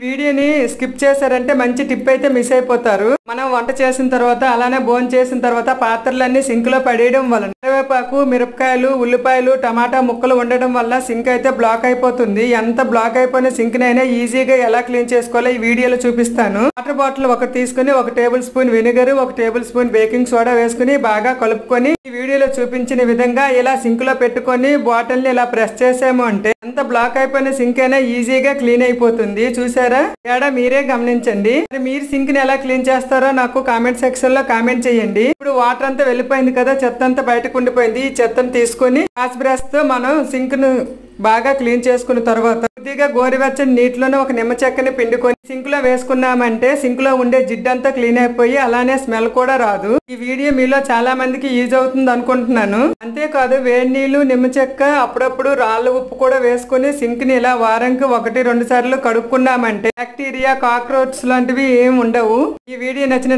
వీడియోని స్కిప్ చేశారంటే మంచి టిప్ అయితే మిస్ అయిపోతారు. మనం వంట చేసిన తర్వాత అలానే భోజనం చేసిన తర్వాత పాత్రలన్నీ సింక్ లో పడేయడం వలన కరివేపాకు, మిరపకాయలు, ఉల్లిపాయలు, టమాటా ముక్కలు ఉండడం వల్ల సింక్ అయితే బ్లాక్ అయిపోతుంది. ఎంత బ్లాక్ అయిపోయిన సింక్ నైనా ఈజీగా ఎలా క్లీన్ చేసుకోవాలో ఈ వీడియోలో చూపిస్తాను. వాటర్ బాటిల్ ఒకటి తీసుకుని 1 table spoon vinegar, 1 table spoon baking soda వేసుకుని బాగా కలుపుకొని ఈ వీడియోలో చూపించిన విధంగా ఇలా సింక్ లో పెట్టుకొని బాటిల్ ని ఇలా ప్రెస్ చేసాము అంటే ఎంత బ్లాక్ అయిపోయిన సింక్ అయినా ఈజీగా క్లీన్ అయిపోతుంది. చూసారా? తేడా మీరే గమనించండి. మీరు సింక్ ని ఎలా క్లీన్ చేస్తారో నాకు కామెంట్ సెక్షన్ లో కామెంట్ చేయండి. ఇప్పుడు వాటర్ అంతా వెళ్ళిపోయింది కదా, చెత్త అంతా బయటకు ఉండిపోయింది. ఈ చెత్తను తీసుకొని వాష్ బ్రష్ తో మనం సింక్ ను బాగా క్లీన్ చేసుకున్న తర్వాత కొద్దిగా గోరువెచ్చని నీటిలోనే ఒక నిమ్మ చెక్కని పిండుకొని సింక్ లో వేసుకున్నామంటే సింక్ లో ఉండే జిడ్డంతా క్లీన్ అయిపోయి అలానే స్మెల్ కూడా రాదు. ఈ వీడియో మీలో చాలా మందికి యూజ్ అవుతుంది అనుకుంటున్నాను. అంతేకాదు వేడి నీళ్లు, నిమ్మ చెక్క, అప్పుడప్పుడు రాళ్ళ ఉప్పు కూడా వేసుకుని సింక్ ని ఇలా వారానికి 1-2 సార్లు కడుక్కున్నామంటే బ్యాక్టీరియా, కాక్రోచ్ లాంటివి ఏమి ఉండవు. ఈ వీడియో నచ్చిన